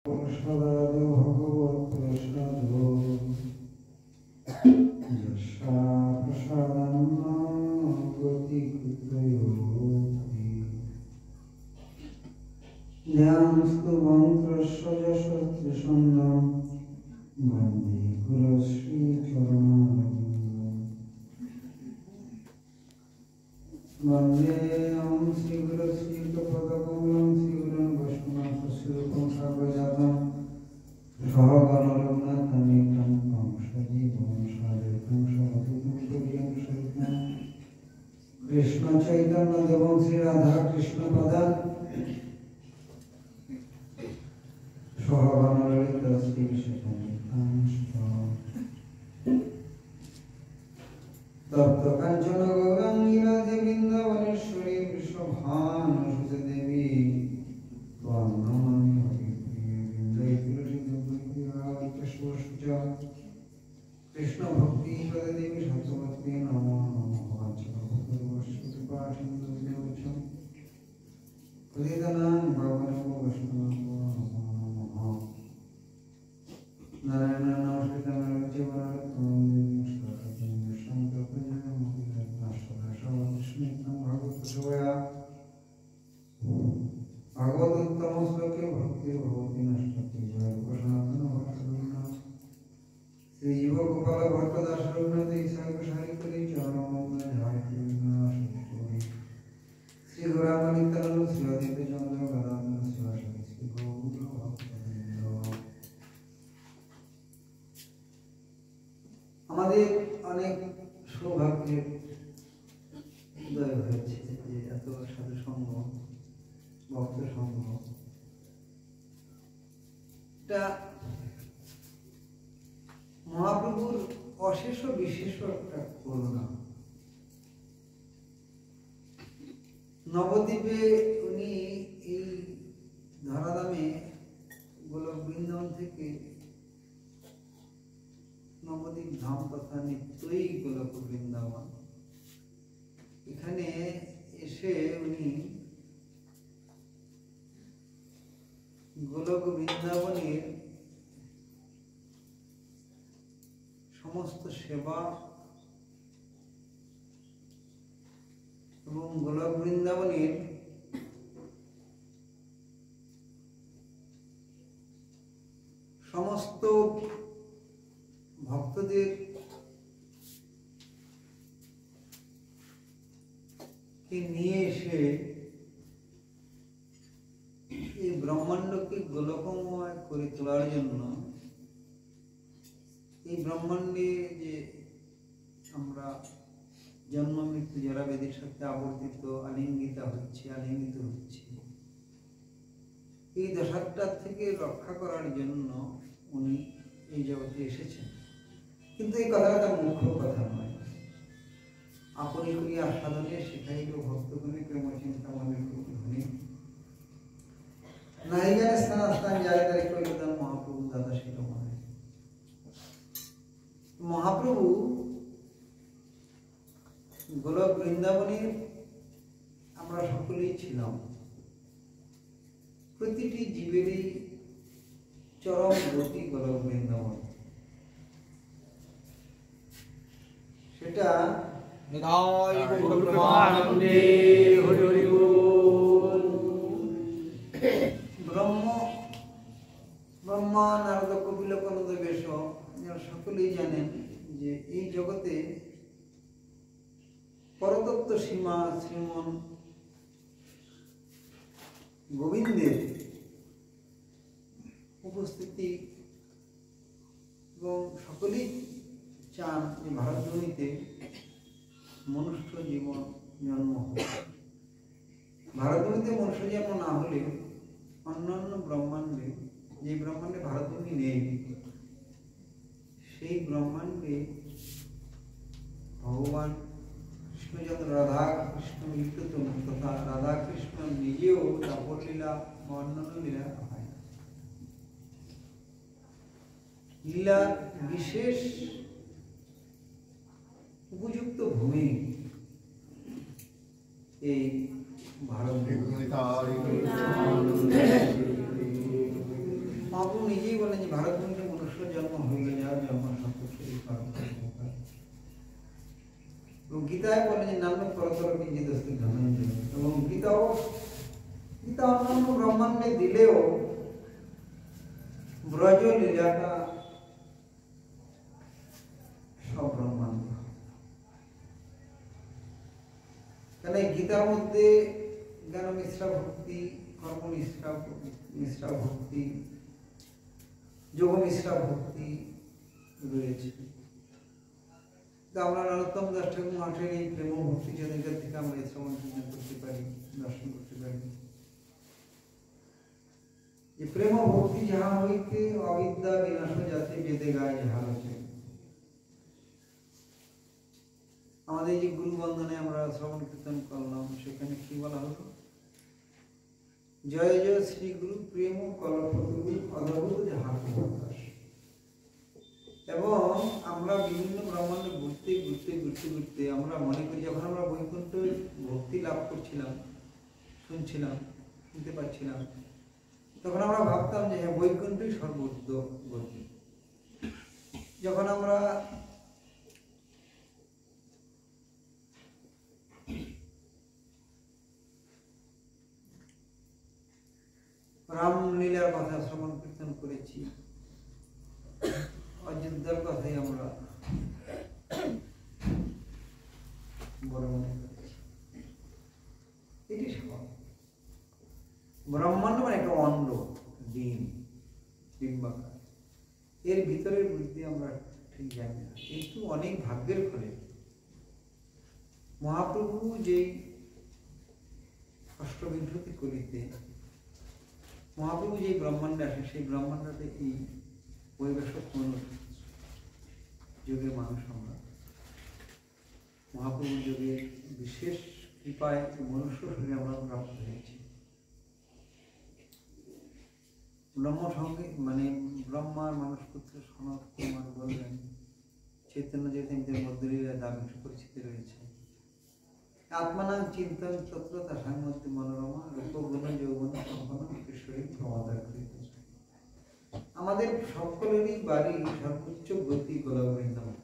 প্রসাদাদ ভগবৎ প্রসাদ যস্যা প্রসাদান্নাম গতি কুতয়োতি জ্ঞানস্তু মন্ত্রস্য যশস্ত্রিসন্ধাম বন্দে গুরুশ্রী চরণারবিন্দম বন্দে শ্রী গুরুশ্রী পদকমলম শ্রী গুরুন বৈষ্ণব শিরূপম সাগজাতম সহগণ রঘুনাথানিকং সজীবং সাদৈতং সবদূতং তুর্যং সহিতং কৃষ্ণ চৈতন্য দেবং শ্রী রাধা কৃষ্ণ পদং সহগণ ললিতা শ্রী বিশাখানিতাং তপ্ত কাঞ্চন গৌরাঙ্গী রাধে বৃন্দাবনেশ্বরী বৃষভানুসুতে দেবী ত্বাং নমামি হরিপ্রিয়ে বৃন্দাই তুলসী কৃষ্ণ ভক্তি পদে দেবী সত্যবতী নমো নমঃ বাঞ্ছাকল্পতরুভ্যশ্চ পতিতানাং পাবনেভ্যো বৈষ্ণবেভ্যো নমো নমঃ নারায়ণ নমস্কৃত্যং নরং চৈব भगवतोत्तम श्लोके भक्ति भगवती नष्टति जय सनातन भक्तवृंद श्री जीव गोपाल भट्टदास रघुनाथ ईसाई गोसाई करी चरणमंगल झायति विघ्नाशक्ति श्री गौरांगनितानंद श्री अद्वैत चंद्र गदाधर शिवासादि श्री गौर भक्तवृंद আমাদের অনেক সৌভাগ্যের উদয় হয়েছে যে এত সাধু সঙ্গ ভক্ত সঙ্গ এটা মহাপ্রভুর অশেষ বিশেষ একটা করুণা। নবদ্বীপে উনি এই ধরাধামে গোলক বৃন্দাবন থেকে নবদ্বীপ ধাম তথা নিত্যই গোলক বৃন্দাবন এখানে এসে উনি গোলক বৃন্দাবনের সমস্ত সেবা এবং গোলক বৃন্দাবনের সমস্ত ভক্তদের নিয়ে এসে এই ব্রহ্মাণ্ডকে গোলকময় করে তোলার জন্য এই ব্রহ্মাণ্ডে যে আমরা জন্ম মৃত্যু যারা বেদের সাথে আবর্তিত আলিঙ্গিত হচ্ছে এই দশাটার থেকে রক্ষা করার জন্য উনি এই জগতে এসেছেন। কিন্তু এই কথাটা তার মুখ্য কথা নয়। আপনি করি আস্বাদনে শেখাইল ভক্তগণে প্রেম চিন্তা মনে ধনী নাইগানে স্থান যায় তার কৈলদান মহাপ্রভু দাদা শিল মনে। মহাপ্রভু গোলক বৃন্দাবনে আমরা সকলেই ছিলাম। প্রতিটি জীবেরই চরম গতি গোলক বৃন্দাবন। সেটা ব্রহ্মা নারদ কপিল কনদ বেশ সকলেই জানেন যে এই জগতে পরতত্ত্ব সীমা শ্রীমন গোবিন্দের উপস্থিতি এবং সকলেই চান যে ভারতভূমিতে মনুষ্য জীবন জন্ম হোক। ভারতভূমিতে মনুষ্য জন্ম না হলে অন্যান্য ব্রহ্মাণ্ডে যে ব্রহ্মাণ্ডে ভারতভূমি নেই সেই ব্রহ্মাণ্ডে ভগবান কৃষ্ণ যখন রাধা কৃষ্ণ মিলিত তথা রাধা কৃষ্ণ নিজেও দাপর লীলা বা অন্যান্য লীলা হয়। লীলা বিশেষ উপযুক্ত ভূমি এই ভারত। মহাপ্রভু নিজেই বলেন যে ভারতবর্ষে মনুষ্য জন্ম হইল যার জন্ম সন্তোষী পালন এবং গীতায় বলে যে নাম পরতর কিঞ্চিত ধনঞ্জয় এবং গীতা অন্যান্য ব্রহ্মাণ্ডে দিলেও ব্রজ লীলাটা সব ব্রহ্মাণ্ড। কেন গীতার মধ্যে জ্ঞান মিশ্রা ভক্তি, কর্ম মিশ্রা ভক্তি, যোগ মিশ্রা ভক্তি রয়েছে। আমরা নরোত্তম দাস ঠাকুর মহাশয়ের এই প্রেম ভক্তি জনকের থেকে আমরা এই শ্রবণ কীর্তন করতে পারি, দর্শন করতে পারি। যে প্রেম ভক্তি যাহা হইতে অবিদ্যা বিনাশ যাতে বেদে গায়ে যাহা রয়েছে। আমাদের যে গুরু বন্ধনে আমরা শ্রবণ কীর্তন করলাম, সেখানে কি বলা হলো? জয় জয় শ্রী গুরু প্রেম কল্পতরু অদ্ভুত যাহা প্রকাশ। এবং আমরা বিভিন্ন ব্রহ্মাণ্ডে ঘুরতে ঘুরতে ঘুরতে ঘুরতে আমরা মনে করি, যখন আমরা বৈকুণ্ঠ ভক্তি লাভ করছিলাম, শুনতে পাচ্ছিলাম, তখন আমরা ভাবতাম যে হ্যাঁ, বৈকুণ্ঠই সর্বোচ্চ গতি। যখন আমরা রামলীলার কথা শ্রবণ কীর্তন করেছি, অযোধ্যার কথাই আমরা বড় মনে করেছি। এটি সব ব্রহ্মাণ্ড মানে একটা অন্ড ডিম্বাকার, এর ভিতরের বুদ্ধি আমরা ঠিক জানি না। কিন্তু অনেক ভাগ্যের ফলে মহাপ্রভু যেই অষ্টবিংশতি কলিতে মহাপ্রভু যেই ব্রহ্মাণ্ডে আসে, সেই ব্রহ্মাণ্ডতে এই পরিবেশক যুগের মানুষ আমরা মহাপ্রভু যুগের বিশেষ কৃপায় মনুষ্য শরীরে আমরা প্রাপ্ত হয়েছি। ব্রহ্মসঙ্গে মানে ব্রহ্মার মানুষপুত্র সনত কুমার বললেন, চৈতন্য চৈতন্যের মধ্যে দাবিত পরিচিতি রয়েছে। আত্মানাং চিন্তন তত্র তাসার মধ্যে মনোরমা রূপগুণ যৌবন সম্পন্ন ঈশ্বরী প্রমাদাকৃত। আমাদের সকলেরই বাড়ি সর্বোচ্চ গতি গোলক বৃন্দাবন,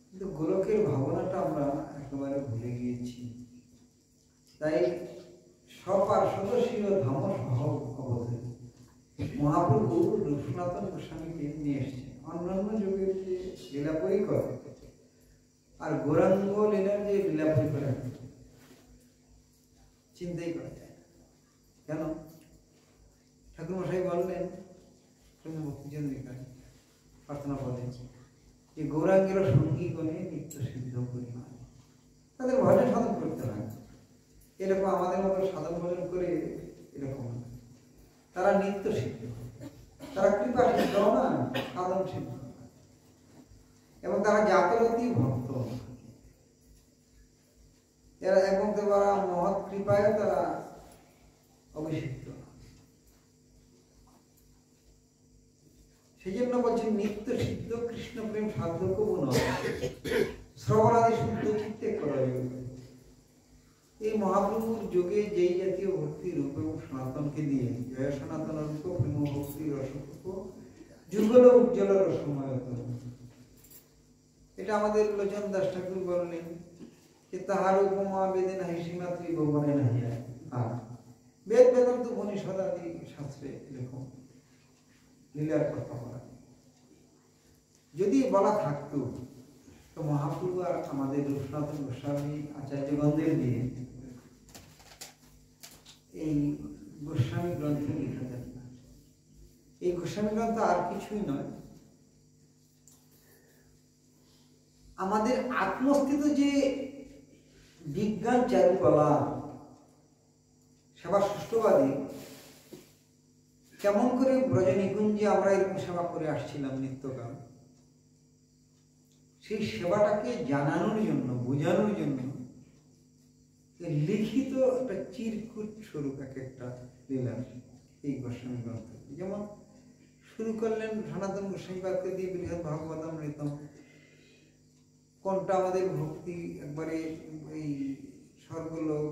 কিন্তু গোলকের ভাবনাটা আমরা একেবারে ভুলে গিয়েছি। তাই সপার্শ্বদশীল ধাম সহ অবধি মহাপ্রভু সনাতন গোস্বামীকে নিয়ে এসছেন। অন্যান্য যুগের যে লীলা পরিকর আর গৌরাঙ্গ লীলার যে লীলা পরিকর চিন্তাই করা যায় না। কেন? ঠাকুর মশাই বললেন ভক্তিচন্দ্রিকায় প্রার্থনা বলেন যে গৌরাঙ্গের সঙ্গী গণে নিত্য সিদ্ধ পরিমাণ, তাদের ভজন সাধন করতে হয়। এরকম আমাদের মতো সাধন ভজন করে এরকম তারা নিত্য সিদ্ধ, তারা কৃপা সিদ্ধ না, সাধন সিদ্ধ, এবং তারা জাতরতি ভক্ত। এরা এবং তারা মহৎ কৃপায় তারা অভিষিক্ত। সেই জন্য বলছেন নিত্য সিদ্ধ কৃষ্ণ প্রেম সাধ্য কবু নয়, শ্রবণাদি শুদ্ধ চিত্তে করা। এই মহাপ্রভুর যুগে যেই জাতীয় ভক্তি রূপ এবং সনাতনকে দিয়ে জয় সনাতন রূপ প্রেম ভক্তি রসরূপ যুগল উজ্জ্বল রসময়, এটা আমাদের লোচন দাস ঠাকুর বললেন যে তাহার উপমা বেদে নাহি সীমা ত্রিভুবনে নাহি। আর বেদ বেদান্ত উপনিষদাদি শাস্ত্রে এরকম লীলার কথা বলা। যদি বলা থাকতো তো মহাপ্রভু আর আমাদের সনাতন গোস্বামী আচার্যগণদের দিয়ে এই গোস্বামী গ্রন্থ লেখা যায় না। এই গোস্বামী গ্রন্থ আর কিছুই নয়, আমাদের আত্মস্থিত যে বিজ্ঞান চারুকলা সেবা সুষ্ঠুবাদী, কেমন করে ব্রজ নিকুঞ্জে আমরা এরকম সেবা করে আসছিলাম নিত্যকাল, সেই সেবাটাকে জানানোর জন্য, বোঝানোর জন্য লিখিত একটা চিরকুট স্বরূপ এক একটা লীলা এই গোস্বামী গ্রন্থ। যেমন শুরু করলেন সনাতন গোস্বামী বাক্য দিয়ে বৃহৎ ভাগবতামৃতম, কোনটা আমাদের ভক্তি একবারে এই স্বর্গলোক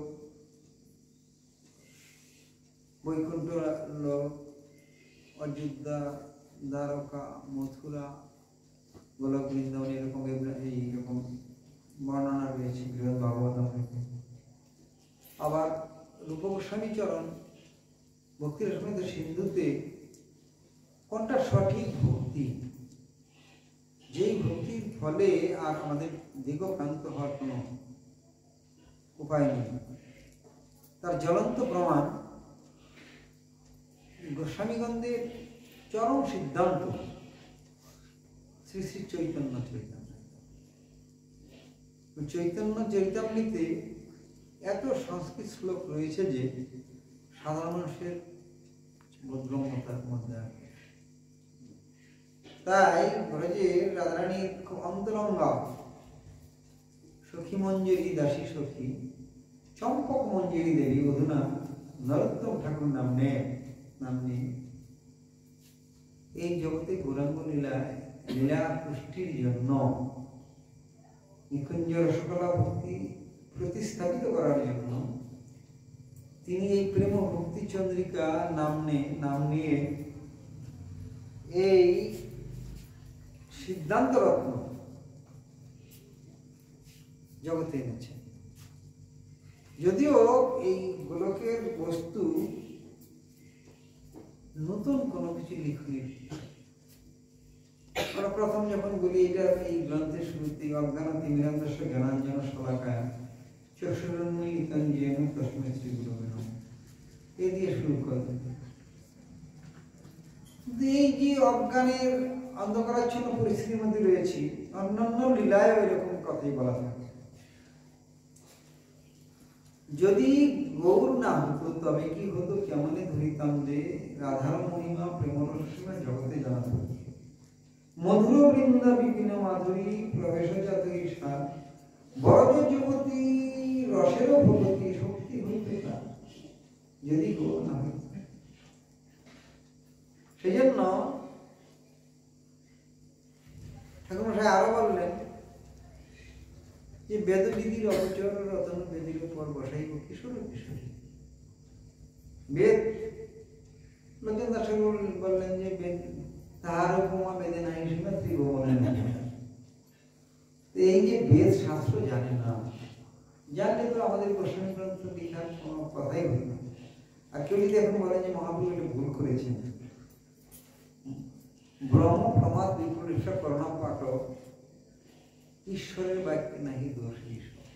বৈকুণ্ঠ লোক অযোধ্যা, দ্বারকা, মথুরা, গোলক বৃন্দাবন এরকম এইরকম বর্ণনা রয়েছে বৃহৎ ভাগবতম। আবার রূপ গোস্বামী চরণ ভক্তি রসমৃত সিন্ধুতে কোনটা সঠিক ভক্তি, যেই ভক্তির ফলে আর আমাদের দিগপ্রান্ত হওয়ার কোনো উপায় নেই, তার জ্বলন্ত প্রমাণ গোস্বামীগণদের চরম সিদ্ধান্ত শ্রী শ্রী চৈতন্য চরিতামৃতে এত সংস্কৃত শ্লোক রয়েছে যে সাধারণ মানুষের বোধগম্যতার মধ্যে আছে। তাই ব্রজে রাধারানীর খুব অন্তরঙ্গা সখী মঞ্জুরি দাসী সখী চম্পক মঞ্জুরি দেবী অধুনা নরোত্তম ঠাকুর নামে এই জগতে গৌরাঙ্গ লীলা পুষ্টির জন্য নিকুঞ্জ রসকলা ভক্তি প্রতিস্থাপিত করার জন্য তিনি এই প্রেম ভক্তি চন্দ্রিকা নাম নিয়ে এই সিদ্ধান্ত রত্ন জগতে এনেছেন। যদিও এই গোলকের বস্তু নতুন কোনো কিছু লিখনি, আমরা প্রথম যখন বলি এটা এই গ্রন্থের শুরুতে অজ্ঞান তিমিরান্তস্য জ্ঞানাঞ্জন শলাকায় চক্ষুরুন্মীলিতঞ্জেন তস্মৈ শ্রী গুরবে নমঃ এই দিয়ে শুরু করবেন। এই যে অজ্ঞানের অন্ধকারাচ্ছন্ন পরিস্থিতির মধ্যে রয়েছি, অন্যান্য লীলায় এরকম কথাই বলা থাকে। যদি গৌর না হতো তবে কি হতো, কেমনে ধরিতাম যে রাধার মহিমা প্রেম রসীমা জগতে জানাত। মধুর বৃন্দা বিপিন মাধুরী প্রবেশ জাতই সার বরজ যুবতী রসের ভগতী শক্তি হইতে তার, যদি গৌর না হইত। সেই জন্য ঠাকুরমশাই আরো বললেন যে বেদবিধির অপচর রতন বেদির উপর বসাইব কিশোর কিশোরী। বেদ লোচন দাস বললেন যে বেদ তাহার উপমা বেদে নাই শুনে ত্রিভুবনের নাই। এই যে বেদ শাস্ত্র জানে না, জানলে তো আমাদের গোস্বামী গ্রন্থ লেখার কোনো কথাই হতো না। আর কেউ যদি এখন বলেন যে মহাপ্রভু এটা ভুল করেছেন, ব্রহ্ম প্রমাদ বিপুলিশা করোনা পাঠ ঈশ্বরের বাক্যে নাহি দোষ ঈশ্বর।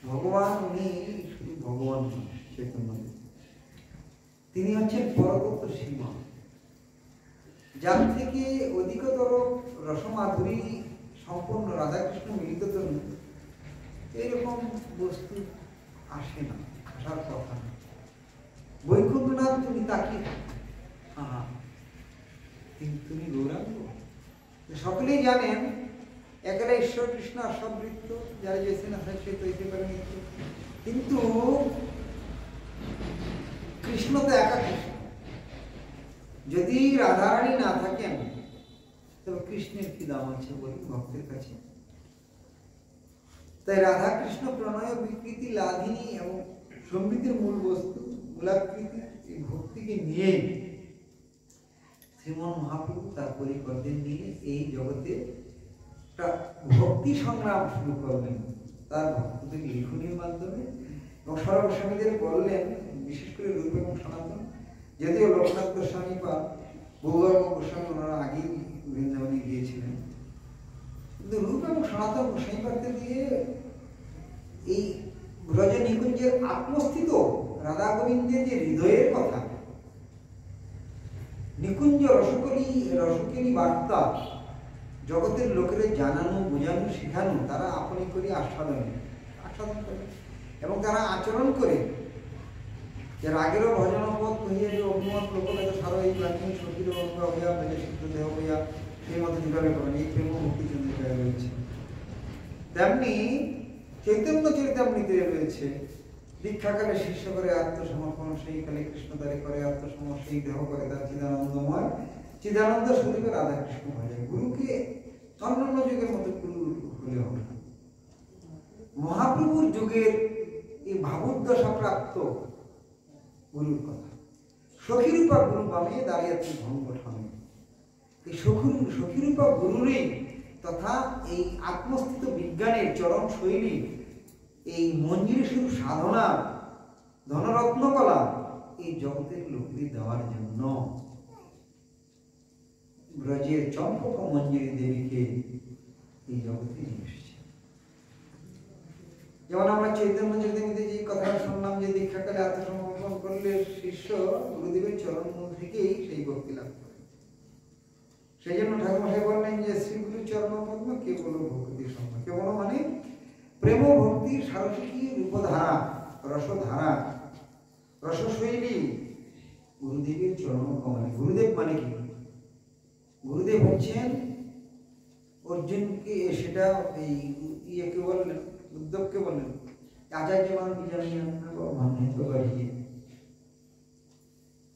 ভগবান উনি শুধু ভগবান নন, চৈতন্য তিনি হচ্ছেন পরতত্ত্ব সীমা, যার থেকে অধিকতর রসমাধুরী সম্পন্ন রাধাকৃষ্ণ মিলিত তরুণ এইরকম বস্তু আসে না, আসার কথা না। বৈকুণ্ঠনাথ তুমি তাকিয়ে তুমি গৌরাঙ্গ। সকলেই জানেন একেবারে ঈশ্বর কৃষ্ণ অসবৃত্ত, যারা যেছে না সে তৈতে পারে মৃত্যু, কিন্তু কৃষ্ণ তো একা কৃষ্ণ। যদি রাধারানী না থাকেন তবে কৃষ্ণের কি দাম আছে বলি ভক্তের কাছে। তাই রাধা কৃষ্ণ প্রণয় বিকৃতি লাধিনী এবং সমৃদ্ধির মূল বস্তু মূলাকৃতি এই ভক্তিকে নিয়ে শ্রীমন মহাপ্রভু তার পরিকর্দের নিয়ে এই জগতে ভক্তি সংগ্রাম শুরু করলেন তার ভক্তদের লিখনের মাধ্যমে। এবং সর্বস্বামীদের বললেন, বিশেষ করে রূপ এবং সনাতন, যদিও লোকনাথ গোস্বামী বা বহুবর্গ গোস্বামী ওনারা আগেই বৃন্দাবনে গিয়েছিলেন, কিন্তু রূপ এবং সনাতন গোস্বামীপাদকে দিয়ে এই ব্রজ নিকুঞ্জের আত্মস্থিত রাধা গোবিন্দের যে হৃদয়ের কথা, নিকুঞ্জ রসকেরই বার্তা জগতের লোকের জানানো, বোঝানো, শেখানো, তারা আপনি করে আস্বাদন করে এবং তারা আচরণ করে যে রাগেরও ভজনপদ কহিয়ে যে অভিমত লোকভেদ সারা এই প্রাচীন সতীর অঙ্গা হইয়া বেদে সিদ্ধ দেহ হইয়া সেই মতো যেভাবে করেন এই প্রেম ভক্তি চন্দ্রিকায় রয়েছে। তেমনি চৈতন্য চরিতামৃতে রয়েছে দীক্ষাকালে শিষ্য করে আত্মসমর্পণ, সেই কালে কৃষ্ণ তারে করে আত্মসমর্পণ, সেই দেহ করে তার চিদানন্দময় চিদানন্দ স্বরূপে রাধা কৃষ্ণ হয়ে যায়। গুরুকে অন্যান্য যুগের মতো গুরু হলে হবে না। মহাপ্রভুর যুগের এই ভাবোদ্দশা প্রাপ্ত গুরুর কথা সখীরূপা গুরু বামে দাঁড়িয়ে ভঙ্গ ঠামে। এই সখীরূপা গুরুরই তথা এই আত্মস্থিত বিজ্ঞানের চরম শৈলী, এই মঞ্জুরি শুরু সাধনা ধনরত্নকলা এই জগতের লোকদের দেওয়ার জন্য ব্রজের চম্পক মঞ্জুরি দেবীকে এই জগতে নিয়ে এসেছে। যেমন আমরা চৈতন্য চৈতন্যতে যে কথাটা শুনলাম যে দীক্ষাকালে আত্মসমর্পণ করলে শিষ্য গুরুদেবের চরণ মূল থেকেই সেই ভক্তি লাভ করে। সেই জন্য ঠাকুরমশাই বললেন যে শ্রীগুরু চরণ পদ্ম কেবল ভক্তি সম্ভব। কেবল মানে প্রেম ভক্তির সারসিকী রূপধারা, রসধারা, রসশৈলী গুরুদেবের চরণ কমলে। গুরুদেব মানে কি? গুরুদেব হচ্ছেন অর্জুনকে, সেটা এই ইয়েকে বললেন, উদ্ধবকে বললেন আচার্য মান বিজানিয়া মান্যিত করিয়ে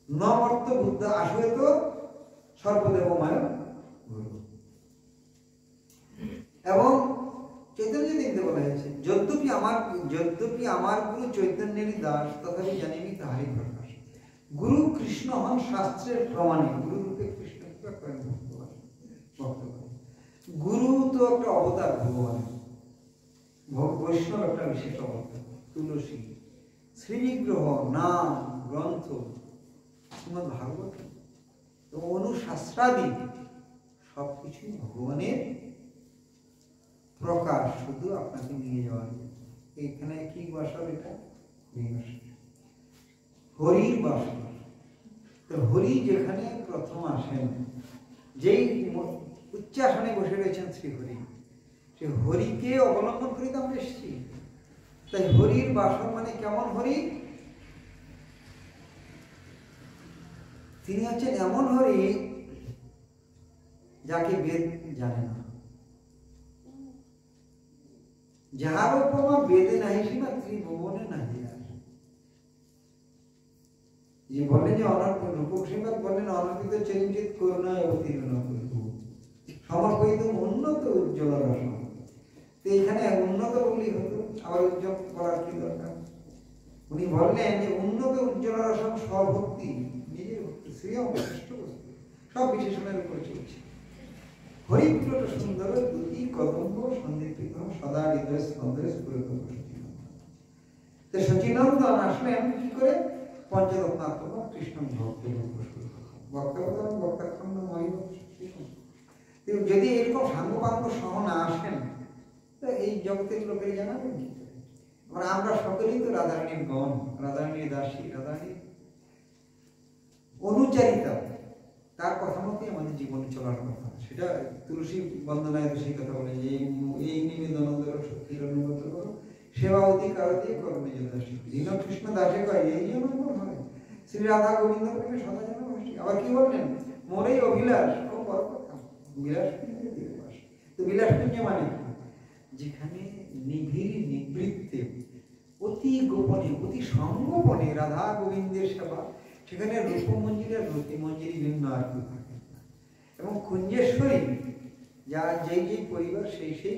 নমর্ত বুদ্ধ আশুয়েত সর্বদেবময় গুরু। এবং চৈতন্য দেখতে বলা হয়েছে যদ্যপি আমার গুরু চৈতন্যেরই দাস তথাপি জানিবি তাহারই প্রকাশ। গুরু কৃষ্ণ হন শাস্ত্রের প্রমাণে। গুরু রূপে কৃষ্ণকে করেন ভক্তগণ। গুরু তো একটা অবতার ভগবান, বৈষ্ণব একটা বিশেষ অবতার। তুলসী, শ্রীবিগ্রহ, নাম, গ্রন্থ, শ্রীমদ্ ভাগবত, অনুশাস্ত্রাদি সবকিছু ভগবানের প্রকাশ, শুধু আপনাকে নিয়ে যাওয়ার। এখানে কি বাসর? এটা হরির বাসর। তো হরি যেখানে প্রথম আসেন, যেই উচ্চাসনে বসে রয়েছেন শ্রীহরি, সে হরিকে অবলম্বন করে তো আমরা এসেছি। তাই হরির বাসন মানে কেমন হরি? তিনি হচ্ছেন এমন হরি যাকে বেদ জানে না, যাহার উপমা বেদে নাহি সীমা ত্রিভুবনে নাহি। যে বলেন যে রূপক শ্রীমদ বললেন অনর্পিত চিরঞ্জিত করুণায় অবতীর্ণ করব সমর্পিত উন্নত উজ্জ্বল রসন। তো এখানে উন্নত বললেই হতো, আবার উজ্জ্বল করার কি দরকার? উনি বললেন যে উন্নত উজ্জ্বল রসন স্বভক্তি, নিজের ভক্তি, শ্রেয় শ্রেষ্ঠ বস্তু, সব বিশেষণের উপর চলছে। হরিপ্রট সুন্দর দুটি কদম্ব সন্দীপিত সদা হৃদয় স্পন্দরে স্ফুরিত সচিনন্দন। তো সচিনন্দন আসলেন কি করে? পঞ্চরত্নাত্মক কৃষ্ণ ভক্ত বক্তব্য বক্তাখণ্ড মহিম। যদি এরকম সাঙ্গপাঙ্গ সহ না আসেন তো এই জগতের লোকের জানাবেন কি করে? আমরা সকলেই তো রাধারানীর গণ, রাধারানীর দাসী, রাধারানীর অনুচারিতা। তার কথা মতোই আমাদের জীবনে চলার কথা। সেটা তুলসী বন্দনায় সেই কথা বলে যে এই নিবেদন শক্তির অনুগত করো, সেবা অধিকার দিয়ে করো নিজ দাসী। দীন কৃষ্ণ দাসে কয় এই যেন হয় শ্রী রাধা গোবিন্দ প্রেমে সদা যেন বসি। আবার কি বললেন? মোরেই অভিলাষ, খুব বড় কথা, বিলাস দিবস। তো বিলাস মানে যেখানে নিবিড় নিবৃত্তে অতি গোপনে অতি সংগোপনে রাধা গোবিন্দের সেবা, সেখানে রূপমঞ্জুরি আর রতিমঞ্জুরি ভিন্ন আর কি থাকে। এবং কুঞ্জেশ্বরী যা যেই যেই পরিবার সেই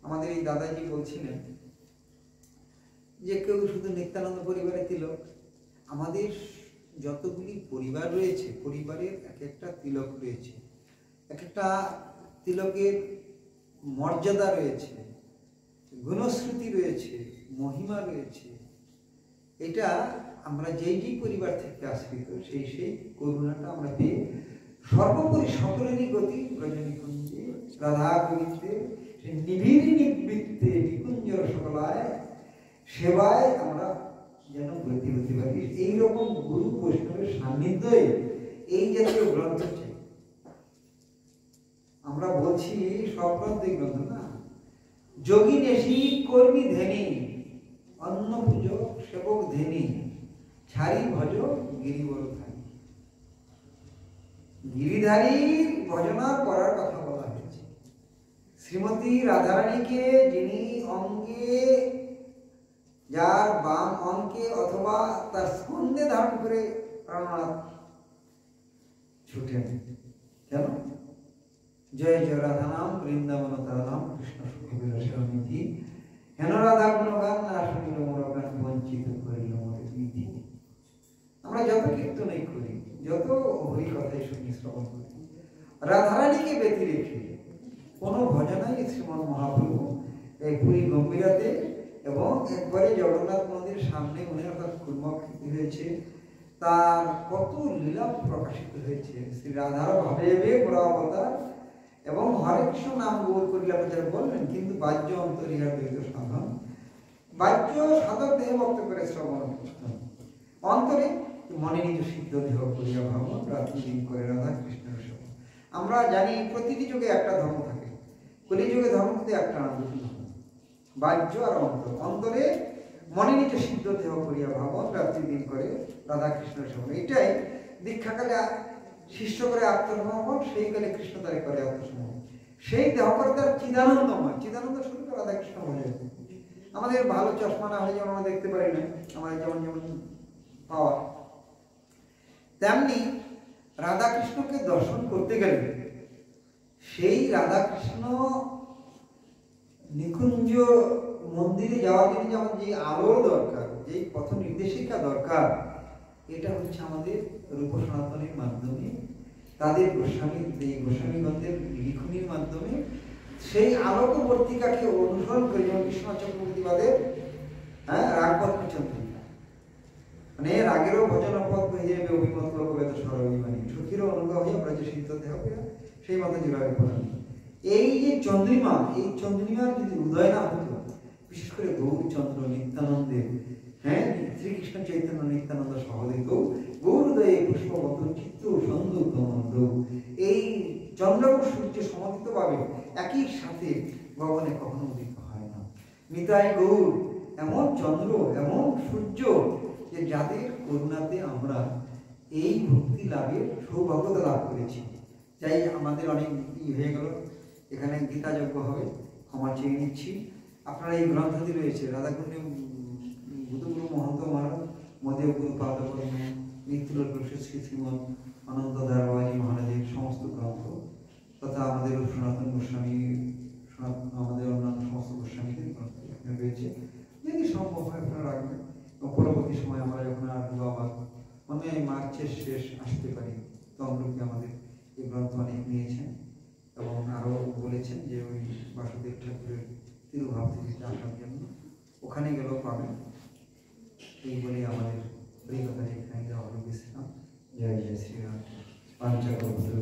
আমাদের এই দাদাজি বলছিলেন যে কেউ শুধু নিত্যানন্দ পরিবারে তিলক। আমাদের যতগুলি পরিবার রয়েছে, পরিবারের এক একটা তিলক রয়েছে, এক একটা তিলকের মর্যাদা রয়েছে, গুণশ্রুতি রয়েছে, মহিমা রয়েছে। এটা আমরা যেই পরিবার থেকে আশ্রিত সেই করুণাটা আমরা পেয়ে সর্বোপরি সকলেরই গতি রজনীকুঞ্জে রাধা গোবিন্দের নিবিড় নিবৃত্তে নিকুঞ্জর সকলায় সেবায় আমরা যেন গতি হতে পারি। এইরকম গুরু বৈষ্ণবের সান্নিধ্যে এই জাতীয় গ্রন্থ চাই। আমরা বলছি সব গ্রন্থই গ্রন্থ না। যোগী নেশি কর্মী ধেনি অন্ন পুজো সেবক ধেনি ছাড়ি ভজ গিরিবর ধারী। গিরিধারীর ভজনা করার কথা বলা হয়েছে। শ্রীমতী রাধারানীকে যিনি অঙ্গে, যার বাম অঙ্কে অথবা তার স্কন্ধে ধারণ করে প্রাণনাথ ছুটেন। কেন? জয় জয় রাধা নাম বৃন্দাবন তার নাম কৃষ্ণ সুখ বিরসী হেন রাধা গুণগান না শুনিল মোর গান বঞ্চিত করিল মোর বিধি। আমরা যত কীর্তনই করি যত হরি কথাই শুনি শ্রবণ করি। রাধারানীকে ব্যতি রেখে কোনো ভজনাই শ্রীমন মহাপ্রভু এই পুরী গম্ভীরাতে এবং একবারে জগন্নাথ মন্দিরের সামনে উনি অর্থাৎ কুর্মকৃতি হয়েছে, তার কত লীলা প্রকাশিত হয়েছে। শ্রী রাধার ভাবে গোড়া অবতার এবং হরে কৃষ্ণ নাম গৌর করিলা প্রচার বললেন, কিন্তু বাহ্য অন্তরিহার দ্বৈত সাধন, বাহ্য সাধক দেহ ভক্ত করে শ্রবণ কীর্তন, অন্তরে মনে নিজ সিদ্ধ দেহ করিয়া ভাবন, রাত্রি দিন করে রাধা কৃষ্ণের সেবন। আমরা জানি প্রতিটি যুগে একটা ধর্ম থাকে, কলিযুগে ধর্ম কিন্তু একটা না, দুটি ধর্ম, বাহ্য আর অন্তর। অন্তরে মনে নিজ সিদ্ধ দেহ করিয়া ভাবন, রাত্রি দিন করে রাধা কৃষ্ণের সেবন। এটাই দীক্ষাকালে শিষ্য করে আত্মসমর্পণ, সেই কালে কৃষ্ণ তারে করে আত্মসমর্পণ। সেই দেহ করে তার চিদানন্দময়, চিদানন্দ স্বরূপ রাধা কৃষ্ণ বোঝা। আমাদের ভালো চশমা না হলে যেমন আমরা দেখতে পারি না, আমাদের যেমন যেমন পাওয়া, তেমনি রাধাকৃষ্ণকে দর্শন করতে গেলে সেই রাধাকৃষ্ণ নিকুঞ্জ মন্দিরে যাওয়ার জন্য যেমন যে আলো দরকার, যে পথ নির্দেশিকা দরকার, এটা হচ্ছে আমাদের রূপ সনাতনের মাধ্যমে, তাদের গোস্বামীগণের লিখনির মাধ্যমে সেই আলোকবর্তিকাকে অনুসরণ করে, যেমন বিশ্বনাথ চক্রবর্তীবাদের রাগপত্র চন্দ্রিকা, মানে রাগেরও ভজন পথ হয়ে যাবে অভিমত লোকবেদ সরবিমানী, সুখীরও অনুগ্রহ হইয়া ব্রজ সিদ্ধ দেহ পেয়া সেই মতো জোড়াবে পড়ানি। এই যে চন্দ্রিমা, এই চন্দ্রিমার যদি উদয় না হতো, বিশেষ করে গৌরচন্দ্র নিত্যানন্দের, শ্রীকৃষ্ণ চৈতন্য নিত্যানন্দ সহদেব গৌরদয়ে পুষ্পবদ্ধ চিত্ত সন্দু কমন্দ, এই চন্দ্র এবং সূর্য সমন্বিত ভাবে একই সাথে গগনে কখনো উদিত হয় না। নিতাই গৌর এমন চন্দ্র, এমন সূর্য, যে যাদের করুণাতে আমরা এই ভক্তি লাভের সৌভাগ্যতা লাভ করেছি। যাই আমাদের অনেক হয়ে গেল, এখানে গীতা যজ্ঞ হবে, ক্ষমা চেয়ে নিচ্ছি। আপনারা এই গ্রন্থটি রয়েছে রাধাকুণ্ড বুধগুরু মহন্ত মহারাজ, মদেব গুরু পাদপদ্ম, নিত্যলোক শ্রী শ্রীমৎ অনন্ত ধারাবাহী মহারাজের সমস্ত গ্রন্থ, তথা আমাদের সনাতন গোস্বামী, আমাদের অন্যান্য সমস্ত গোস্বামীদের গ্রন্থ এখানে রয়েছে। যদি সম্ভব হয় আপনারা রাখবেন। পরবর্তী সময় আমরা যখন আর আবার মানে মার্চের শেষ আসতে পারি, তমলুকে আমাদের এই গ্রন্থ অনেক নিয়েছেন এবং আরও বলেছেন যে ওই বাসুদেব ঠাকুরের তিরুভাব থেকে আসার জন্য, ওখানে গেলেও পাবেন। এই বলে আমাদের এই কথা এখানে দেওয়া হলো বিশ্রাম। জয় জয় শ্রীরাম। পাঞ্চাকল্পতরু